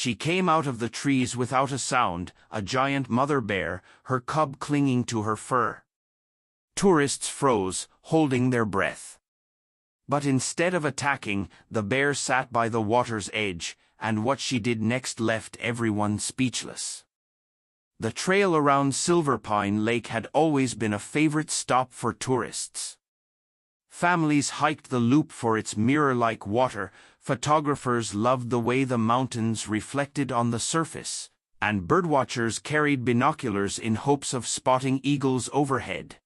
She came out of the trees without a sound, a giant mother bear, her cub clinging to her fur. Tourists froze, holding their breath. But instead of attacking, the bear sat by the water's edge, and what she did next left everyone speechless. The trail around Silver Pine Lake had always been a favorite stop for tourists. Families hiked the loop for its mirror-like water, photographers loved the way the mountains reflected on the surface, and birdwatchers carried binoculars in hopes of spotting eagles overhead.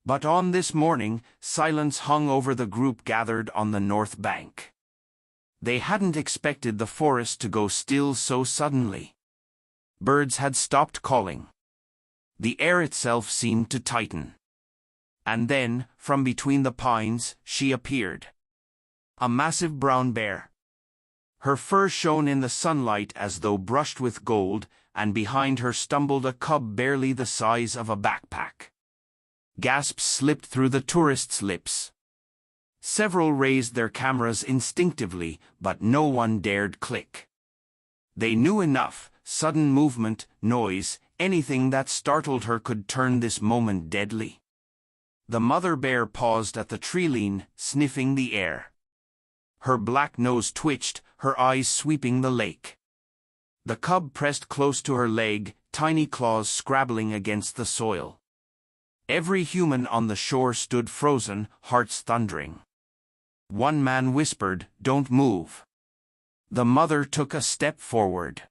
But on this morning, silence hung over the group gathered on the north bank. They hadn't expected the forest to go still so suddenly. Birds had stopped calling. The air itself seemed to tighten. And then, from between the pines, she appeared. A massive brown bear. Her fur shone in the sunlight as though brushed with gold, and behind her stumbled a cub barely the size of a backpack. Gasps slipped through the tourists' lips. Several raised their cameras instinctively, but no one dared click. They knew enough: sudden movement, noise, anything that startled her could turn this moment deadly. The mother bear paused at the treeline, sniffing the air. Her black nose twitched, her eyes sweeping the lake. The cub pressed close to her leg, tiny claws scrabbling against the soil. Every human on the shore stood frozen, hearts thundering. One man whispered, "Don't move." The mother took a step forward.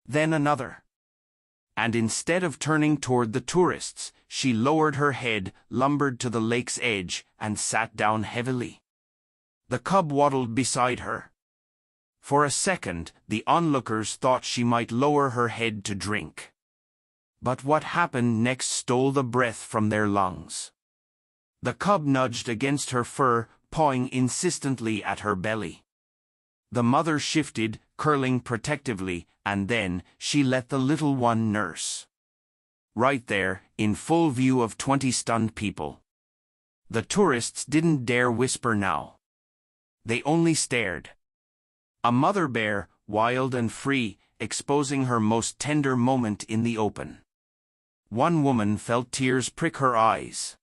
Then another. And instead of turning toward the tourists, she lowered her head, lumbered to the lake's edge, and sat down heavily. The cub waddled beside her. For a second, the onlookers thought she might lower her head to drink. But what happened next stole the breath from their lungs. The cub nudged against her fur, pawing insistently at her belly. The mother shifted, curling protectively, and then she let the little one nurse. Right there, in full view of 20 stunned people. The tourists didn't dare whisper now. They only stared. A mother bear, wild and free, exposing her most tender moment in the open. One woman felt tears prick her eyes.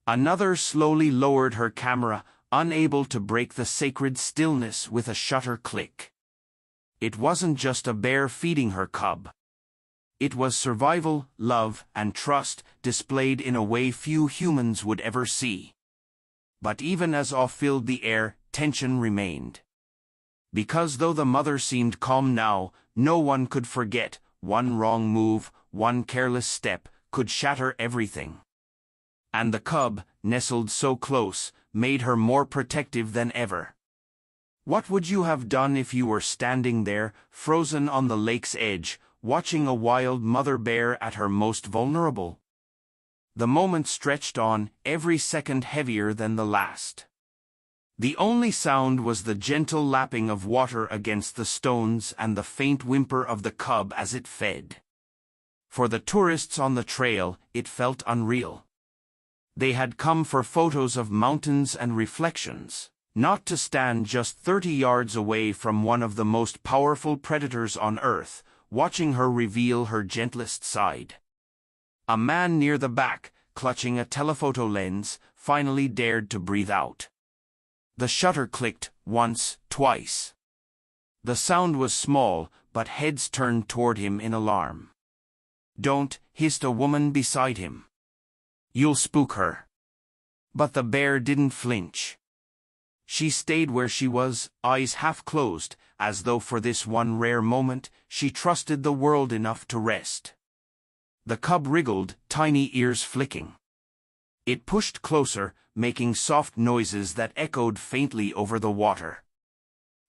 Another slowly lowered her camera, unable to break the sacred stillness with a shutter click. It wasn't just a bear feeding her cub. It was survival, love, and trust displayed in a way few humans would ever see. But even as awe filled the air, tension remained. Because though the mother seemed calm now, no one could forget: one wrong move, one careless step, could shatter everything. And the cub, nestled so close, made her more protective than ever. What would you have done if you were standing there, frozen on the lake's edge, watching a wild mother bear at her most vulnerable? The moment stretched on, every second heavier than the last. The only sound was the gentle lapping of water against the stones and the faint whimper of the cub as it fed. For the tourists on the trail, it felt unreal. They had come for photos of mountains and reflections, not to stand just 30 yards away from one of the most powerful predators on Earth, watching her reveal her gentlest side. A man near the back, clutching a telephoto lens, finally dared to breathe out. The shutter clicked, once, twice. The sound was small, but heads turned toward him in alarm. "Don't," hissed a woman beside him. "You'll spook her." But the bear didn't flinch. She stayed where she was, eyes half closed, as though for this one rare moment, she trusted the world enough to rest. The cub wriggled, tiny ears flicking. It pushed closer, making soft noises that echoed faintly over the water.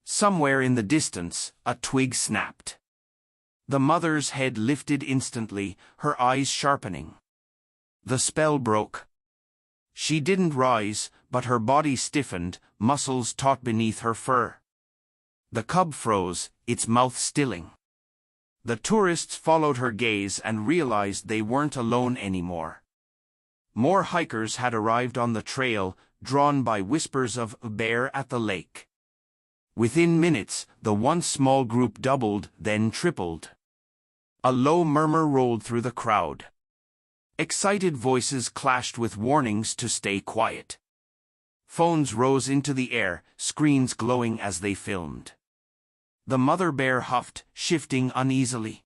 Somewhere in the distance, a twig snapped. The mother's head lifted instantly, her eyes sharpening. The spell broke. She didn't rise, but her body stiffened, muscles taut beneath her fur. The cub froze, its mouth stilling. The tourists followed her gaze and realized they weren't alone anymore. More hikers had arrived on the trail, drawn by whispers of a bear at the lake. Within minutes, the once small group doubled, then tripled. A low murmur rolled through the crowd. Excited voices clashed with warnings to stay quiet. Phones rose into the air, screens glowing as they filmed. The mother bear huffed, shifting uneasily.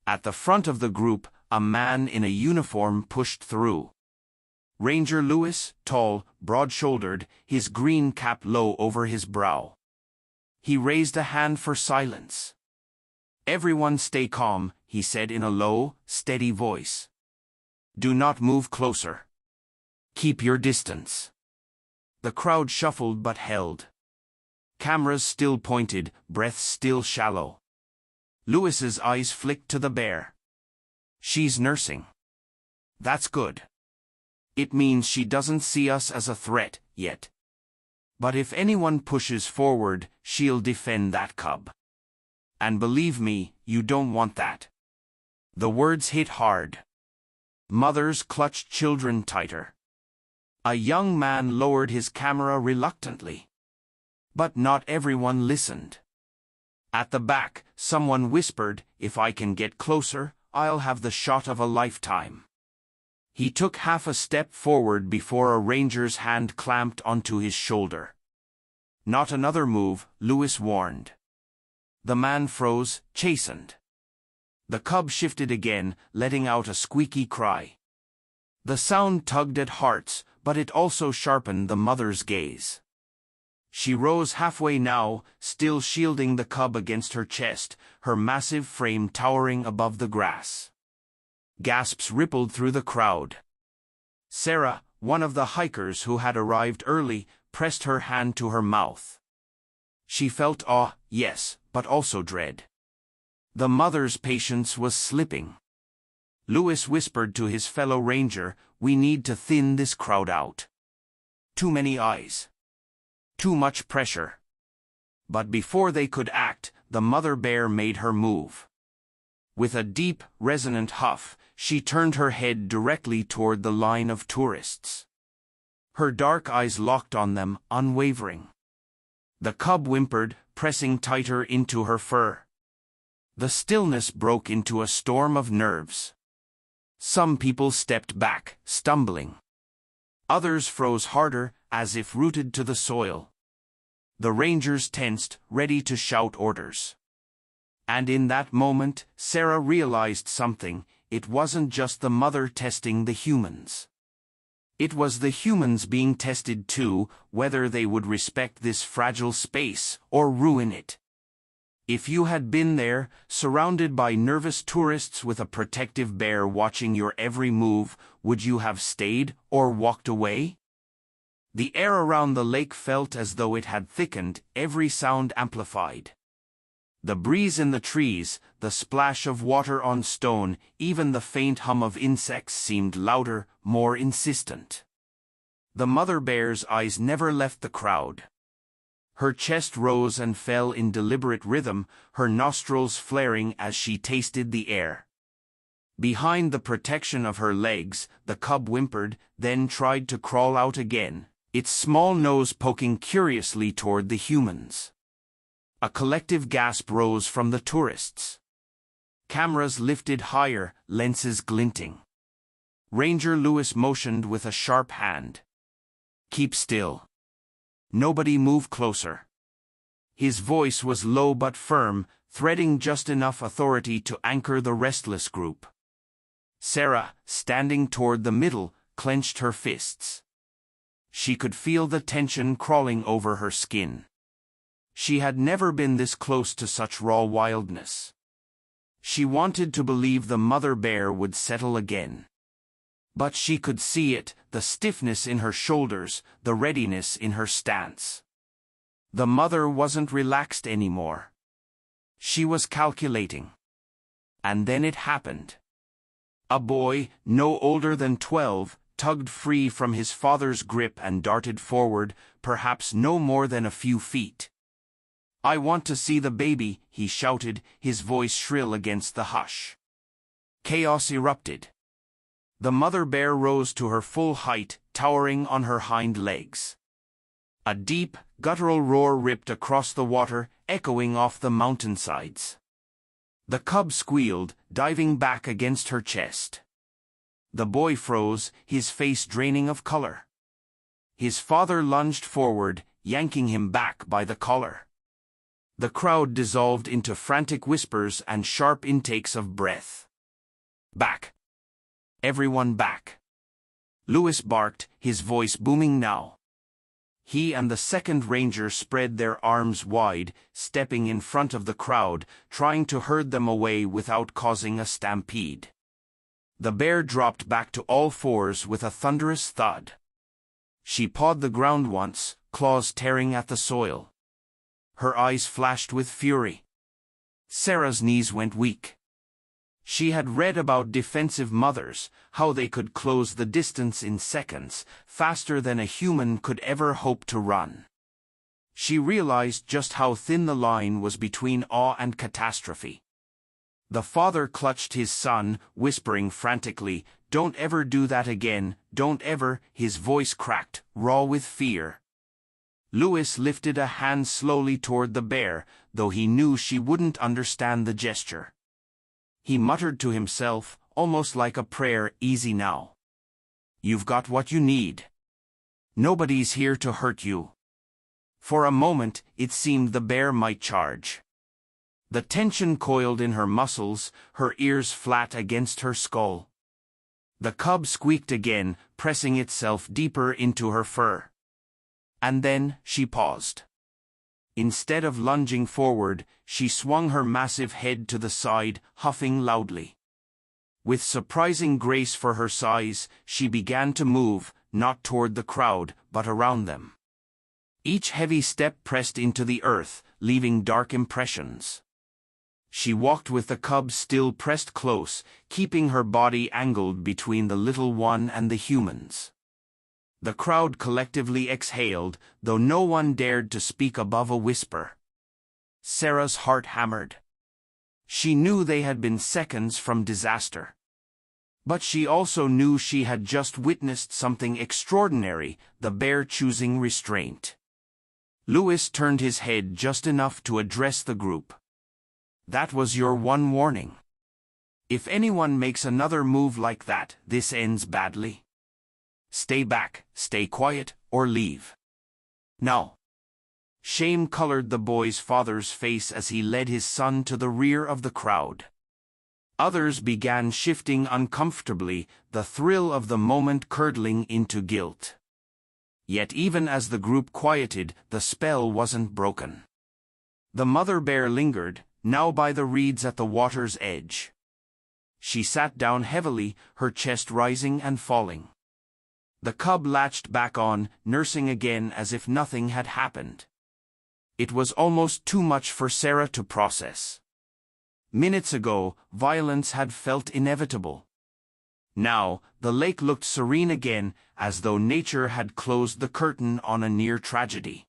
At the front of the group, a man in a uniform pushed through. Ranger Lewis, tall, broad-shouldered, his green cap low over his brow. He raised a hand for silence. "Everyone stay calm," he said in a low, steady voice. "Do not move closer. Keep your distance." The crowd shuffled but held. Cameras still pointed, breaths still shallow. Lewis's eyes flicked to the bear. "She's nursing. That's good. It means she doesn't see us as a threat, yet. But if anyone pushes forward, she'll defend that cub. And believe me, you don't want that." The words hit hard. Mothers clutched children tighter. A young man lowered his camera reluctantly. But not everyone listened. At the back, someone whispered, "If I can get closer, I'll have the shot of a lifetime." He took half a step forward before a ranger's hand clamped onto his shoulder. "Not another move," Lewis warned. The man froze, chastened. The cub shifted again, letting out a squeaky cry. The sound tugged at hearts, but it also sharpened the mother's gaze. She rose halfway now, still shielding the cub against her chest, her massive frame towering above the grass. Gasps rippled through the crowd. Sarah, one of the hikers who had arrived early, pressed her hand to her mouth. She felt awe, yes, but also dread. The mother's patience was slipping. Lewis whispered to his fellow ranger, "We need to thin this crowd out. Too many eyes. Too much pressure." But before they could act, the mother bear made her move. With a deep, resonant huff, she turned her head directly toward the line of tourists. Her dark eyes locked on them, unwavering. The cub whimpered, pressing tighter into her fur. The stillness broke into a storm of nerves. Some people stepped back, stumbling. Others froze harder, as if rooted to the soil. The rangers tensed, ready to shout orders. And in that moment, Sarah realized something. It wasn't just the mother testing the humans. It was the humans being tested too, whether they would respect this fragile space or ruin it. If you had been there, surrounded by nervous tourists with a protective bear watching your every move, would you have stayed or walked away? The air around the lake felt as though it had thickened, every sound amplified. The breeze in the trees, the splash of water on stone, even the faint hum of insects seemed louder, more insistent. The mother bear's eyes never left the crowd. Her chest rose and fell in deliberate rhythm, her nostrils flaring as she tasted the air. Behind the protection of her legs, the cub whimpered, then tried to crawl out again, its small nose poking curiously toward the humans. A collective gasp rose from the tourists. Cameras lifted higher, lenses glinting. Ranger Lewis motioned with a sharp hand. "Keep still. Nobody move closer." His voice was low but firm, threading just enough authority to anchor the restless group. Sarah, standing toward the middle, clenched her fists. She could feel the tension crawling over her skin. She had never been this close to such raw wildness. She wanted to believe the mother bear would settle again. But she could see it, the stiffness in her shoulders, the readiness in her stance. The mother wasn't relaxed anymore. She was calculating. And then it happened. A boy, no older than 12, tugged free from his father's grip and darted forward, perhaps no more than a few feet. "I want to see the baby," he shouted, his voice shrill against the hush. Chaos erupted. The mother bear rose to her full height, towering on her hind legs. A deep, guttural roar ripped across the water, echoing off the mountainsides. The cub squealed, diving back against her chest. The boy froze, his face draining of color. His father lunged forward, yanking him back by the collar. The crowd dissolved into frantic whispers and sharp intakes of breath. Back. Everyone back. Lewis barked, his voice booming now. He and the second ranger spread their arms wide, stepping in front of the crowd, trying to herd them away without causing a stampede. The bear dropped back to all fours with a thunderous thud. She pawed the ground once, claws tearing at the soil. Her eyes flashed with fury. Sarah's knees went weak. She had read about defensive mothers, how they could close the distance in seconds, faster than a human could ever hope to run. She realized just how thin the line was between awe and catastrophe. The father clutched his son, whispering frantically, "Don't ever do that again, don't ever," his voice cracked, raw with fear. Lewis lifted a hand slowly toward the bear, though he knew she wouldn't understand the gesture. He muttered to himself, almost like a prayer, "Easy now. You've got what you need. Nobody's here to hurt you." For a moment, it seemed the bear might charge. The tension coiled in her muscles, her ears flat against her skull. The cub squeaked again, pressing itself deeper into her fur. And then, she paused. Instead of lunging forward, she swung her massive head to the side, huffing loudly. With surprising grace for her size, she began to move, not toward the crowd, but around them. Each heavy step pressed into the earth, leaving dark impressions. She walked with the cub still pressed close, keeping her body angled between the little one and the humans. The crowd collectively exhaled, though no one dared to speak above a whisper. Sarah's heart hammered. She knew they had been seconds from disaster. But she also knew she had just witnessed something extraordinary, the bear choosing restraint. Lewis turned his head just enough to address the group. "That was your one warning. If anyone makes another move like that, this ends badly. Stay back, stay quiet, or leave. Now." Shame colored the boy's father's face as he led his son to the rear of the crowd. Others began shifting uncomfortably, the thrill of the moment curdling into guilt. Yet even as the group quieted, the spell wasn't broken. The mother bear lingered, now by the reeds at the water's edge. She sat down heavily, her chest rising and falling. The cub latched back on, nursing again as if nothing had happened. It was almost too much for Sarah to process. Minutes ago, violence had felt inevitable. Now, the lake looked serene again, as though nature had closed the curtain on a near tragedy.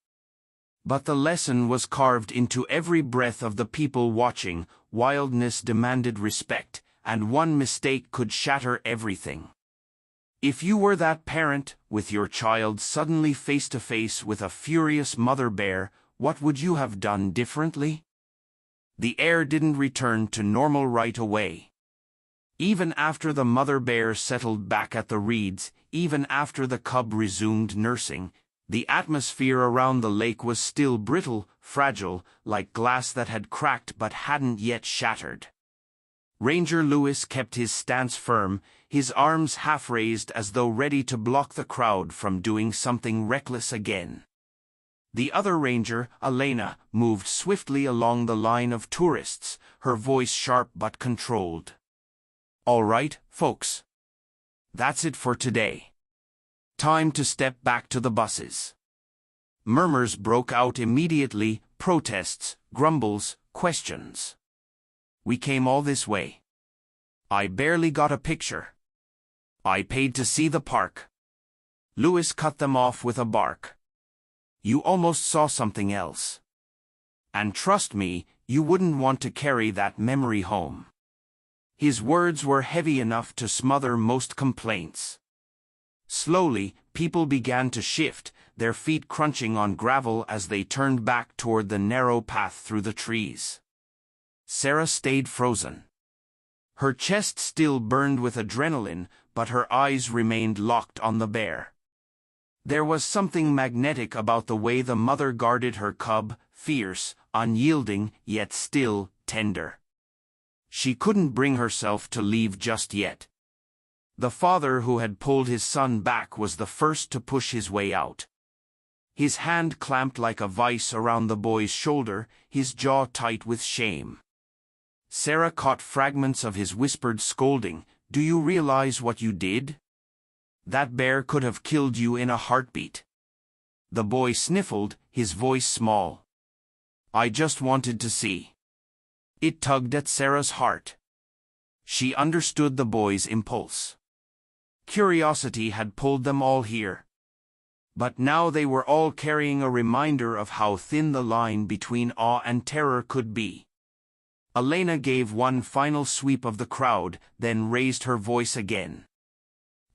But the lesson was carved into every breath of the people watching. Wildness demanded respect, and one mistake could shatter everything. If you were that parent, with your child suddenly face to face with a furious mother bear, what would you have done differently? The air didn't return to normal right away. Even after the mother bear settled back at the reeds, even after the cub resumed nursing, the atmosphere around the lake was still brittle, fragile, like glass that had cracked but hadn't yet shattered. Ranger Lewis kept his stance firm, his arms half-raised as though ready to block the crowd from doing something reckless again. The other ranger, Elena, moved swiftly along the line of tourists, her voice sharp but controlled. "All right, folks. That's it for today. Time to step back to the buses." Murmurs broke out immediately, protests, grumbles, questions. "We came all this way. I barely got a picture. I paid to see the park." Lewis cut them off with a bark. "You almost saw something else. And trust me, you wouldn't want to carry that memory home." His words were heavy enough to smother most complaints. Slowly, people began to shift, their feet crunching on gravel as they turned back toward the narrow path through the trees. Sarah stayed frozen. Her chest still burned with adrenaline, but her eyes remained locked on the bear. There was something magnetic about the way the mother guarded her cub, fierce, unyielding, yet still tender. She couldn't bring herself to leave just yet. The father who had pulled his son back was the first to push his way out. His hand clamped like a vice around the boy's shoulder, his jaw tight with shame. Sarah caught fragments of his whispered scolding. "Do you realize what you did? That bear could have killed you in a heartbeat." The boy sniffled, his voice small. "I just wanted to see." It tugged at Sarah's heart. She understood the boy's impulse. Curiosity had pulled them all here. But now they were all carrying a reminder of how thin the line between awe and terror could be. Elena gave one final sweep of the crowd, then raised her voice again.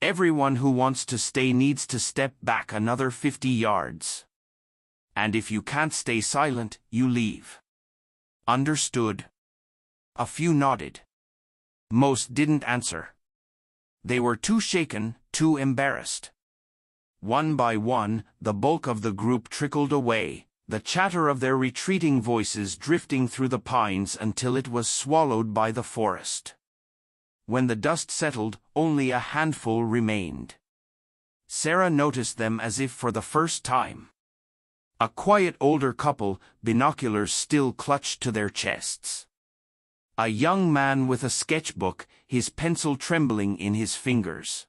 "Everyone who wants to stay needs to step back another 50 yards. And if you can't stay silent, you leave. Understood?" A few nodded. Most didn't answer. They were too shaken, too embarrassed. One by one, the bulk of the group trickled away, the chatter of their retreating voices drifting through the pines until it was swallowed by the forest. When the dust settled, only a handful remained. Sarah noticed them as if for the first time. A quiet older couple, binoculars still clutched to their chests. A young man with a sketchbook, his pencil trembling in his fingers.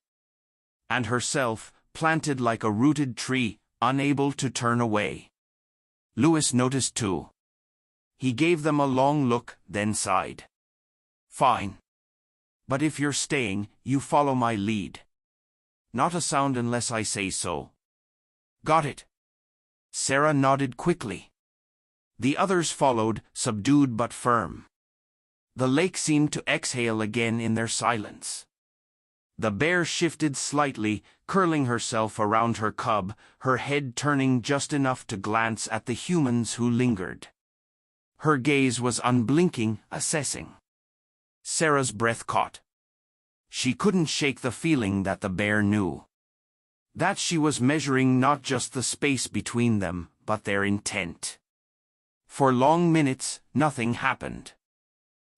And herself, planted like a rooted tree, unable to turn away. Louis noticed too. He gave them a long look, then sighed. "Fine. But if you're staying, you follow my lead. Not a sound unless I say so." "Got it." Sarah nodded quickly. The others followed, subdued but firm. The lake seemed to exhale again in their silence. The bear shifted slightly, curling herself around her cub, her head turning just enough to glance at the humans who lingered. Her gaze was unblinking, assessing. Sarah's breath caught. She couldn't shake the feeling that the bear knew. That she was measuring not just the space between them, but their intent. For long minutes, nothing happened.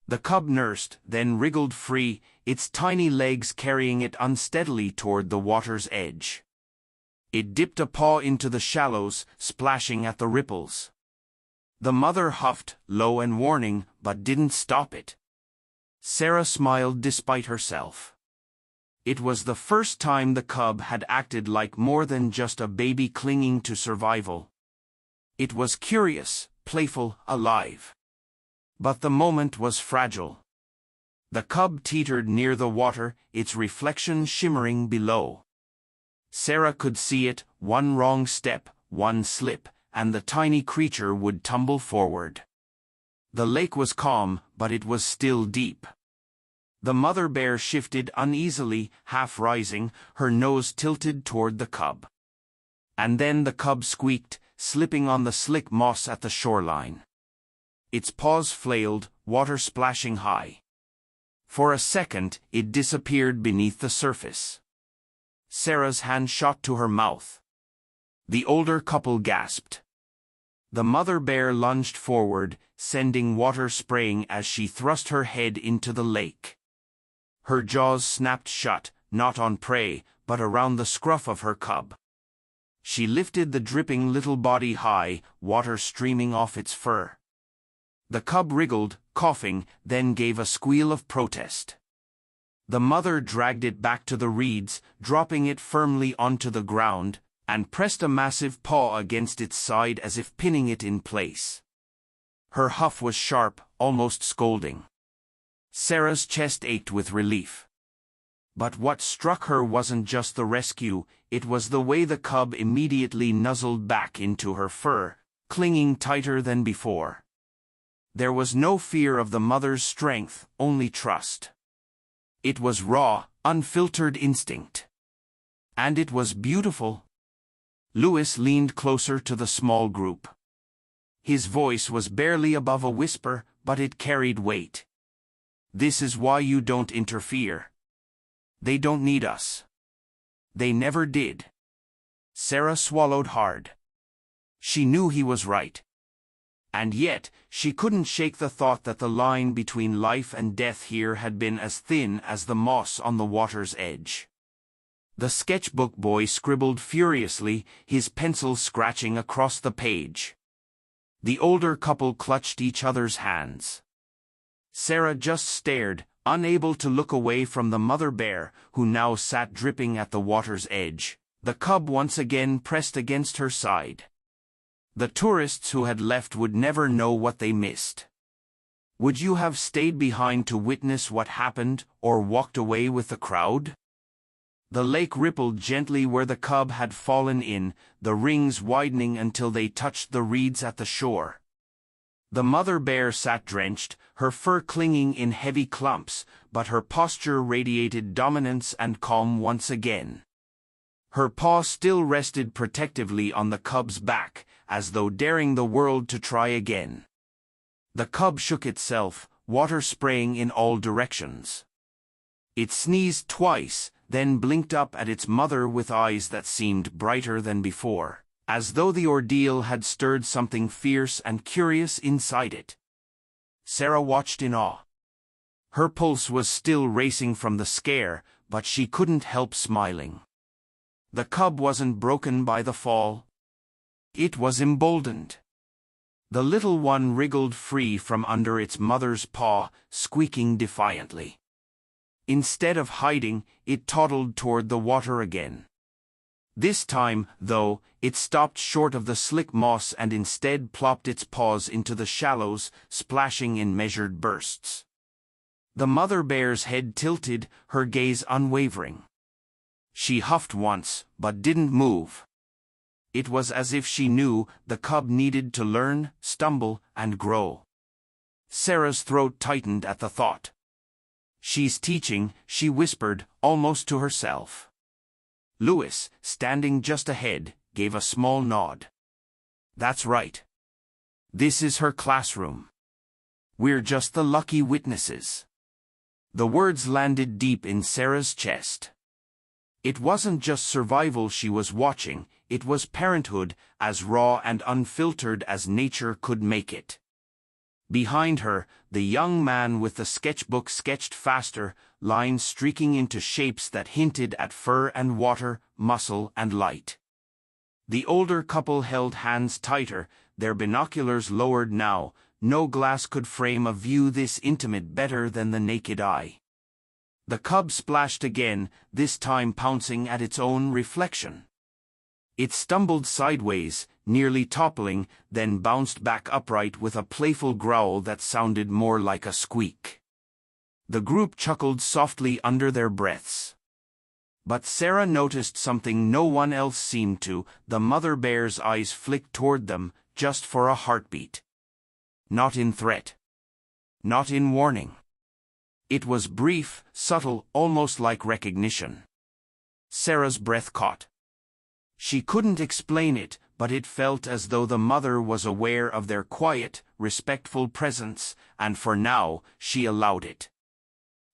The cub nursed, then wriggled free, its tiny legs carrying it unsteadily toward the water's edge. It dipped a paw into the shallows, splashing at the ripples. The mother huffed, low and warning, but didn't stop it. Sarah smiled despite herself. It was the first time the cub had acted like more than just a baby clinging to survival. It was curious, playful, alive. But the moment was fragile. The cub teetered near the water, its reflection shimmering below. Sarah could see it, one wrong step, one slip, and the tiny creature would tumble forward. The lake was calm, but it was still deep. The mother bear shifted uneasily, half rising, her nose tilted toward the cub. And then the cub squeaked, slipping on the slick moss at the shoreline. Its paws flailed, water splashing high. For a second, it disappeared beneath the surface. Sarah's hand shot to her mouth. The older couple gasped. The mother bear lunged forward, sending water spraying as she thrust her head into the lake. Her jaws snapped shut, not on prey, but around the scruff of her cub. She lifted the dripping little body high, water streaming off its fur. The cub wriggled, coughing, then gave a squeal of protest. The mother dragged it back to the reeds, dropping it firmly onto the ground, and pressed a massive paw against its side as if pinning it in place. Her huff was sharp, almost scolding. Sarah's chest ached with relief. But what struck her wasn't just the rescue, it was the way the cub immediately nuzzled back into her fur, clinging tighter than before. There was no fear of the mother's strength, only trust. It was raw, unfiltered instinct. And it was beautiful. Louis leaned closer to the small group. His voice was barely above a whisper, but it carried weight. This is why you don't interfere. They don't need us. They never did. Sarah swallowed hard. She knew he was right. And yet, she couldn't shake the thought that the line between life and death here had been as thin as the moss on the water's edge. The sketchbook boy scribbled furiously, his pencil scratching across the page. The older couple clutched each other's hands. Sarah just stared, unable to look away from the mother bear, who now sat dripping at the water's edge, the cub once again pressed against her side. The tourists who had left would never know what they missed. Would you have stayed behind to witness what happened, or walked away with the crowd? The lake rippled gently where the cub had fallen in, the rings widening until they touched the reeds at the shore. The mother bear sat drenched, her fur clinging in heavy clumps, but her posture radiated dominance and calm once again. Her paw still rested protectively on the cub's back, as though daring the world to try again. The cub shook itself, water spraying in all directions. It sneezed twice, then blinked up at its mother with eyes that seemed brighter than before, as though the ordeal had stirred something fierce and curious inside it. Sarah watched in awe. Her pulse was still racing from the scare, but she couldn't help smiling. The cub wasn't broken by the fall. It was emboldened. The little one wriggled free from under its mother's paw, squeaking defiantly. Instead of hiding, it toddled toward the water again. This time, though, it stopped short of the slick moss and instead plopped its paws into the shallows, splashing in measured bursts. The mother bear's head tilted, her gaze unwavering. She huffed once, but didn't move. It was as if she knew the cub needed to learn, stumble, and grow. Sarah's throat tightened at the thought. She's teaching, she whispered, almost to herself. Louis, standing just ahead, gave a small nod. That's right. This is her classroom. We're just the lucky witnesses. The words landed deep in Sarah's chest. It wasn't just survival she was watching, it was parenthood, as raw and unfiltered as nature could make it. Behind her, the young man with the sketchbook sketched faster, lines streaking into shapes that hinted at fur and water, muscle and light. The older couple held hands tighter, their binoculars lowered now. No glass could frame a view this intimate better than the naked eye. The cub splashed again, this time pouncing at its own reflection. It stumbled sideways, nearly toppling, then bounced back upright with a playful growl that sounded more like a squeak. The group chuckled softly under their breaths. But Sarah noticed something no one else seemed to. The mother bear's eyes flicked toward them, just for a heartbeat. Not in threat. Not in warning. It was brief, subtle, almost like recognition. Sarah's breath caught. She couldn't explain it, but it felt as though the mother was aware of their quiet, respectful presence, and for now, she allowed it.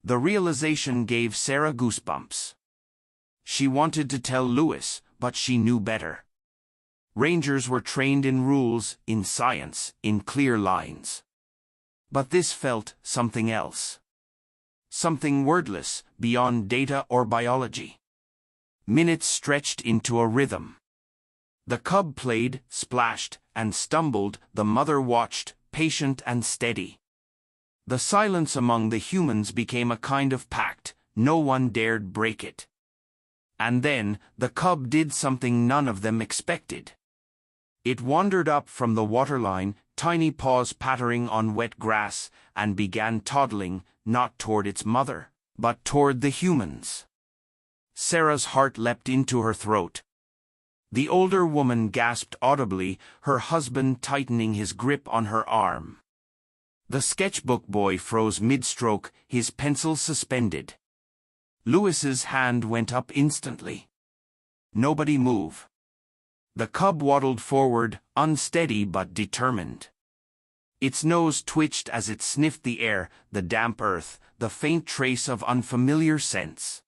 The realization gave Sarah goosebumps. She wanted to tell Louis, but she knew better. Rangers were trained in rules, in science, in clear lines. But this felt something else. Something wordless, beyond data or biology. Minutes stretched into a rhythm. The cub played, splashed, and stumbled. The mother watched, patient and steady. The silence among the humans became a kind of pact. No one dared break it. And then, the cub did something none of them expected. It wandered up from the waterline, tiny paws pattering on wet grass, and began toddling, not toward its mother, but toward the humans. Sarah's heart leapt into her throat. The older woman gasped audibly, her husband tightening his grip on her arm. The sketchbook boy froze mid-stroke, his pencil suspended. Louis's hand went up instantly. Nobody move. The cub waddled forward, unsteady but determined. Its nose twitched as it sniffed the air, the damp earth, the faint trace of unfamiliar scents.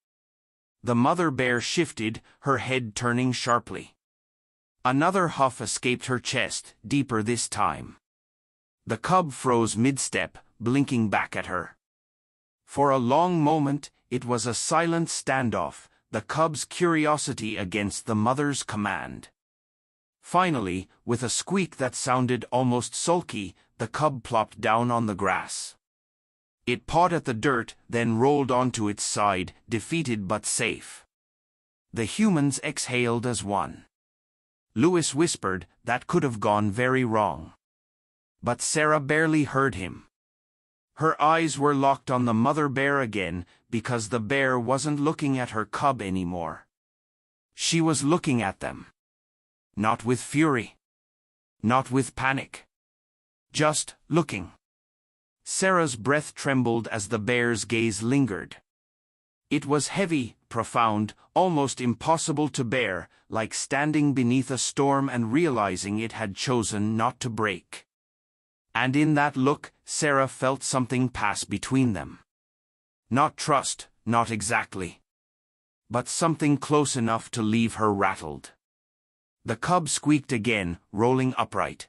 The mother bear shifted, her head turning sharply. Another huff escaped her chest, deeper this time. The cub froze mid-step, blinking back at her. For a long moment, it was a silent standoff, the cub's curiosity against the mother's command. Finally, with a squeak that sounded almost sulky, the cub plopped down on the grass. It pawed at the dirt, then rolled onto its side, defeated but safe. The humans exhaled as one. Lewis whispered, "That could have gone very wrong." But Sarah barely heard him. Her eyes were locked on the mother bear again, because the bear wasn't looking at her cub anymore. She was looking at them. Not with fury. Not with panic. Just looking. Sarah's breath trembled as the bear's gaze lingered. It was heavy, profound, almost impossible to bear, like standing beneath a storm and realizing it had chosen not to break. And in that look, Sarah felt something pass between them. Not trust, not exactly. But something close enough to leave her rattled. The cub squeaked again, rolling upright.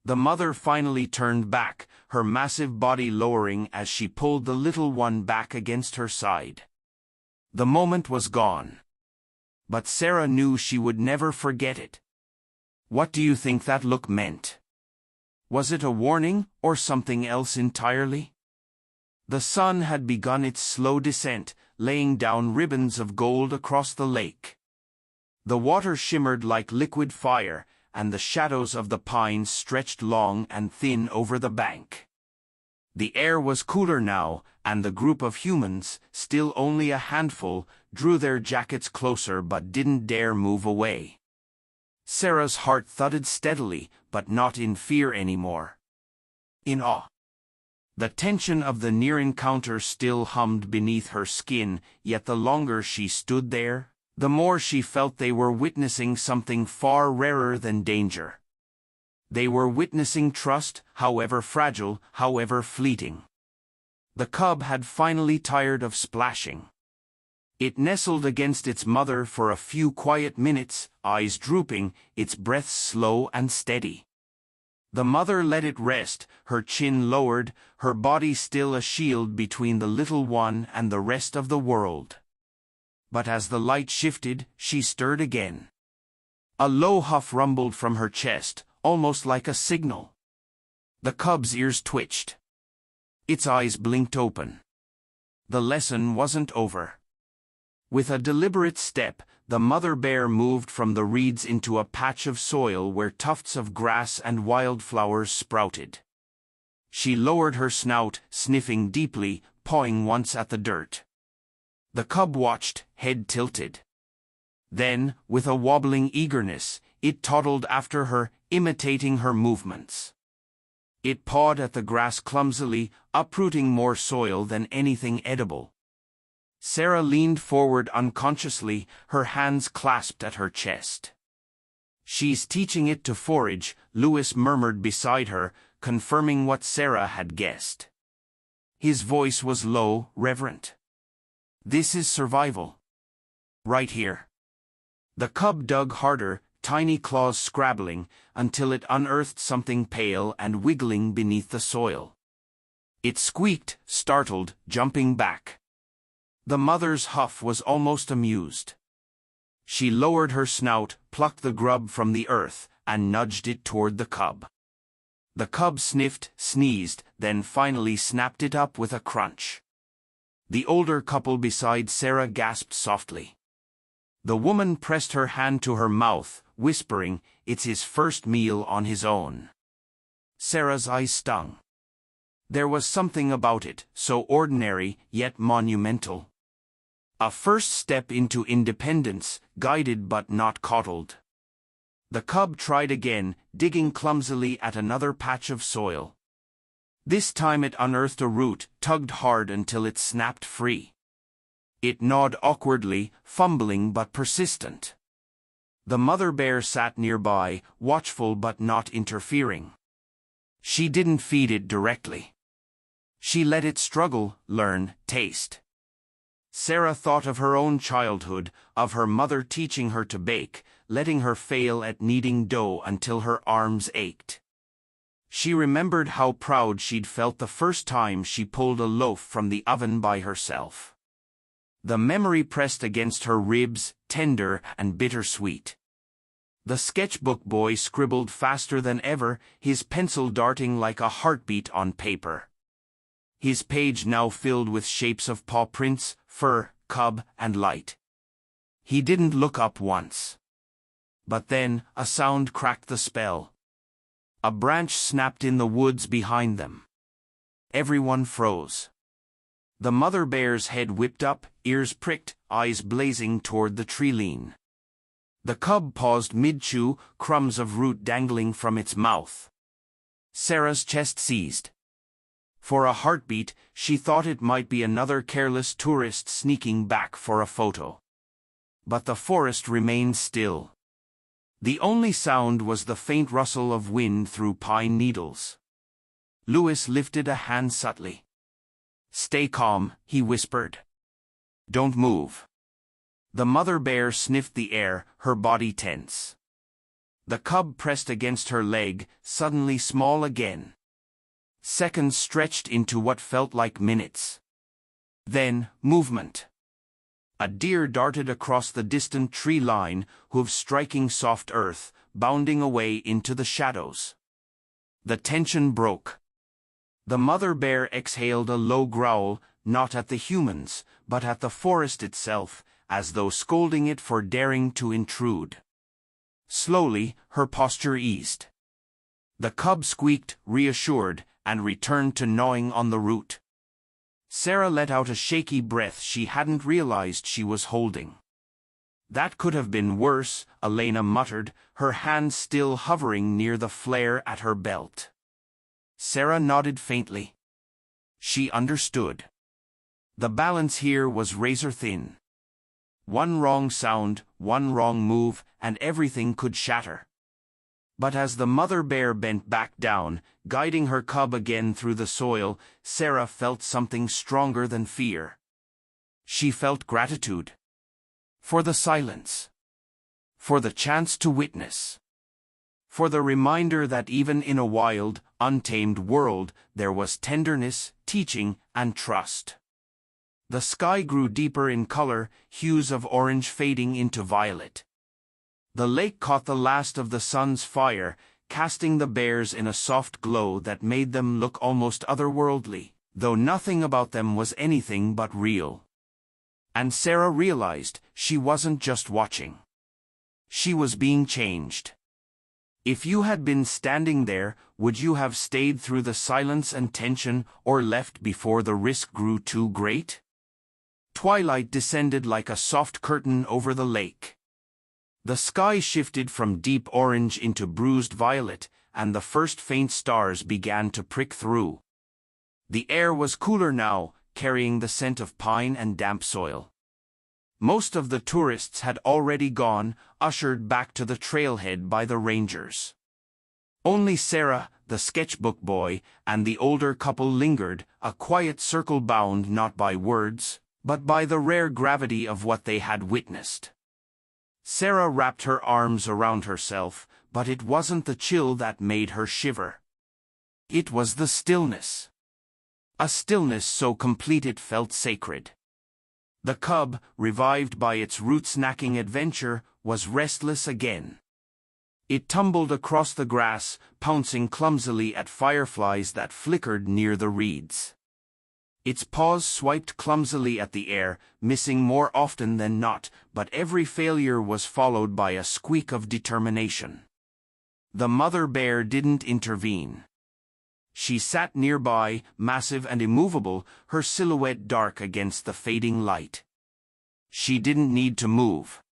The mother finally turned back, her massive body lowering as she pulled the little one back against her side. The moment was gone. But Sarah knew she would never forget it. What do you think that look meant? Was it a warning, or something else entirely? The sun had begun its slow descent, laying down ribbons of gold across the lake. The water shimmered like liquid fire, and the shadows of the pines stretched long and thin over the bank. The air was cooler now, and the group of humans, still only a handful, drew their jackets closer but didn't dare move away. Sarah's heart thudded steadily, but not in fear anymore. In awe. The tension of the near encounter still hummed beneath her skin, yet the longer she stood there, the more she felt they were witnessing something far rarer than danger. They were witnessing trust, however fragile, however fleeting. The cub had finally tired of splashing. It nestled against its mother for a few quiet minutes, eyes drooping, its breath slow and steady. The mother let it rest, her chin lowered, her body still a shield between the little one and the rest of the world. But as the light shifted, she stirred again. A low huff rumbled from her chest, almost like a signal. The cub's ears twitched. Its eyes blinked open. The lesson wasn't over. With a deliberate step, the mother bear moved from the reeds into a patch of soil where tufts of grass and wildflowers sprouted. She lowered her snout, sniffing deeply, pawing once at the dirt. The cub watched, head tilted. Then, with a wobbling eagerness, it toddled after her, imitating her movements. It pawed at the grass clumsily, uprooting more soil than anything edible. Sarah leaned forward unconsciously, her hands clasped at her chest. "She's teaching it to forage," Lewis murmured beside her, confirming what Sarah had guessed. His voice was low, reverent. "This is survival. Right here." The cub dug harder, tiny claws scrabbling, until it unearthed something pale and wiggling beneath the soil. It squeaked, startled, jumping back. The mother's huff was almost amused. She lowered her snout, plucked the grub from the earth, and nudged it toward the cub. The cub sniffed, sneezed, then finally snapped it up with a crunch. The older couple beside Sarah gasped softly. The woman pressed her hand to her mouth, whispering, "It's his first meal on his own." Sarah's eyes stung. There was something about it, so ordinary, yet monumental. A first step into independence, guided but not coddled. The cub tried again, digging clumsily at another patch of soil. This time it unearthed a root, tugged hard until it snapped free. It gnawed awkwardly, fumbling but persistent. The mother bear sat nearby, watchful but not interfering. She didn't feed it directly. She let it struggle, learn, taste. Sarah thought of her own childhood, of her mother teaching her to bake, letting her fail at kneading dough until her arms ached. She remembered how proud she'd felt the first time she pulled a loaf from the oven by herself. The memory pressed against her ribs, tender and bittersweet. The sketchbook boy scribbled faster than ever, his pencil darting like a heartbeat on paper. His page now filled with shapes of paw prints, fur, cub, and light. He didn't look up once. But then, a sound cracked the spell. A branch snapped in the woods behind them. Everyone froze. The mother bear's head whipped up, ears pricked, eyes blazing toward the tree line. The cub paused mid-chew, crumbs of root dangling from its mouth. Sarah's chest seized. For a heartbeat, she thought it might be another careless tourist sneaking back for a photo. But the forest remained still. The only sound was the faint rustle of wind through pine needles. Lewis lifted a hand subtly. "Stay calm," he whispered. "Don't move." The mother bear sniffed the air, her body tense. The cub pressed against her leg, suddenly small again. Seconds stretched into what felt like minutes. Then, movement. A deer darted across the distant tree line, hooves striking soft earth, bounding away into the shadows. The tension broke. The mother bear exhaled a low growl, not at the humans, but at the forest itself, as though scolding it for daring to intrude. Slowly, her posture eased. The cub squeaked, reassured, and returned to gnawing on the root. Sarah let out a shaky breath she hadn't realized she was holding. "That could have been worse," Elena muttered, her hand still hovering near the flare at her belt. Sarah nodded faintly. She understood. The balance here was razor-thin. One wrong sound, one wrong move, and everything could shatter. But as the mother bear bent back down, guiding her cub again through the soil, Sarah felt something stronger than fear. She felt gratitude. For the silence. For the chance to witness. For the reminder that even in a wild, untamed world, there was tenderness, teaching, and trust. The sky grew deeper in color, hues of orange fading into violet. The lake caught the last of the sun's fire, casting the bears in a soft glow that made them look almost otherworldly, though nothing about them was anything but real. And Sarah realized she wasn't just watching. She was being changed. If you had been standing there, would you have stayed through the silence and tension, or left before the risk grew too great? Twilight descended like a soft curtain over the lake. The sky shifted from deep orange into bruised violet, and the first faint stars began to prick through. The air was cooler now, carrying the scent of pine and damp soil. Most of the tourists had already gone, ushered back to the trailhead by the rangers. Only Sarah, the sketchbook boy, and the older couple lingered, a quiet circle bound not by words, but by the rare gravity of what they had witnessed. Sarah wrapped her arms around herself, but it wasn't the chill that made her shiver. It was the stillness. A stillness so complete it felt sacred. The cub, revived by its root-snacking adventure, was restless again. It tumbled across the grass, pouncing clumsily at fireflies that flickered near the reeds. Its paws swiped clumsily at the air, missing more often than not, but every failure was followed by a squeak of determination. The mother bear didn't intervene. She sat nearby, massive and immovable, her silhouette dark against the fading light. She didn't need to move.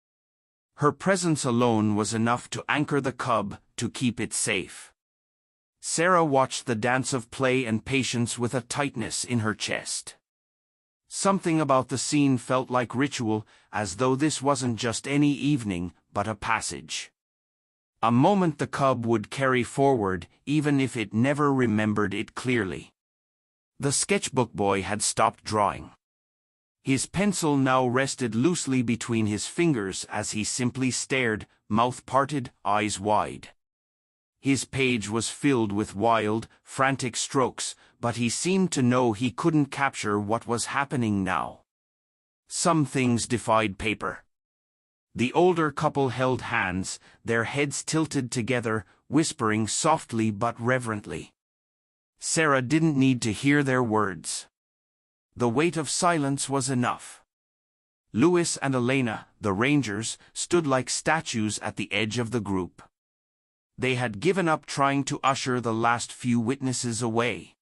Her presence alone was enough to anchor the cub, to keep it safe. Sarah watched the dance of play and patience with a tightness in her chest. Something about the scene felt like ritual, as though this wasn't just any evening, but a passage. A moment the cub would carry forward, even if it never remembered it clearly. The sketchbook boy had stopped drawing. His pencil now rested loosely between his fingers as he simply stared, mouth parted, eyes wide. His page was filled with wild, frantic strokes, but he seemed to know he couldn't capture what was happening now. Some things defied paper. The older couple held hands, their heads tilted together, whispering softly but reverently. Sarah didn't need to hear their words. The weight of silence was enough. Louis and Elena, the Rangers, stood like statues at the edge of the group. They had given up trying to usher the last few witnesses away.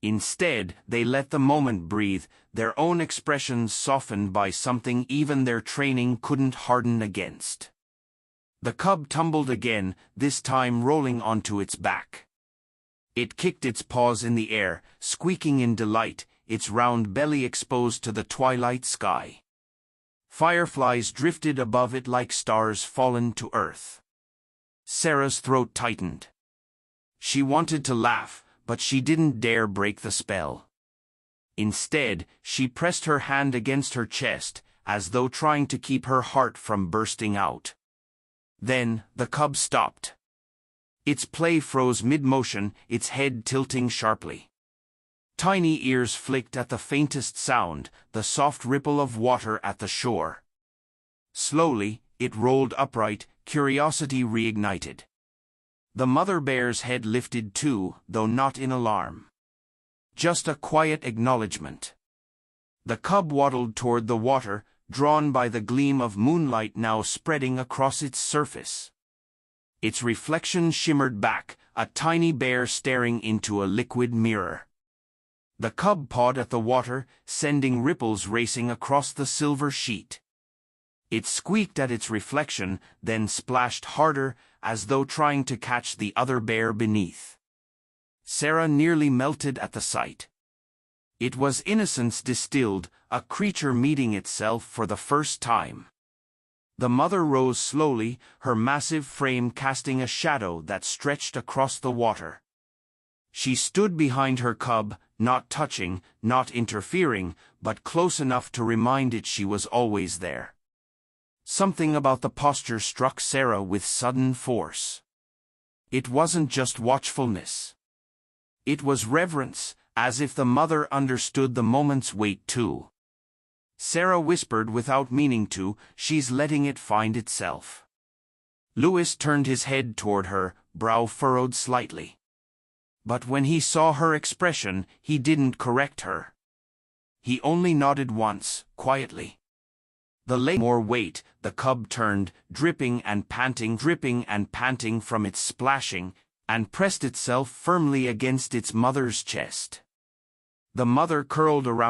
Instead, they let the moment breathe, their own expressions softened by something even their training couldn't harden against. The cub tumbled again, this time rolling onto its back. It kicked its paws in the air, squeaking in delight, its round belly exposed to the twilight sky. Fireflies drifted above it like stars fallen to earth. Sarah's throat tightened. She wanted to laugh, but she didn't dare break the spell. Instead, she pressed her hand against her chest, as though trying to keep her heart from bursting out. Then, the cub stopped. Its play froze mid-motion, its head tilting sharply. Tiny ears flicked at the faintest sound, the soft ripple of water at the shore. Slowly, it rolled upright, curiosity reignited. The mother bear's head lifted too, though not in alarm. Just a quiet acknowledgement. The cub waddled toward the water, drawn by the gleam of moonlight now spreading across its surface. Its reflection shimmered back, a tiny bear staring into a liquid mirror. The cub pawed at the water, sending ripples racing across the silver sheet. It squeaked at its reflection, then splashed harder, as though trying to catch the other bear beneath. Sarah nearly melted at the sight. It was innocence distilled, a creature meeting itself for the first time. The mother rose slowly, her massive frame casting a shadow that stretched across the water. She stood behind her cub, not touching, not interfering, but close enough to remind it she was always there. Something about the posture struck Sarah with sudden force. It wasn't just watchfulness. It was reverence, as if the mother understood the moment's weight too. Sarah whispered without meaning to, "She's letting it find itself." Louis turned his head toward her, brow furrowed slightly. But when he saw her expression, he didn't correct her. He only nodded once, quietly. More weight, the cub turned, dripping and panting from its splashing, and pressed itself firmly against its mother's chest. The mother curled around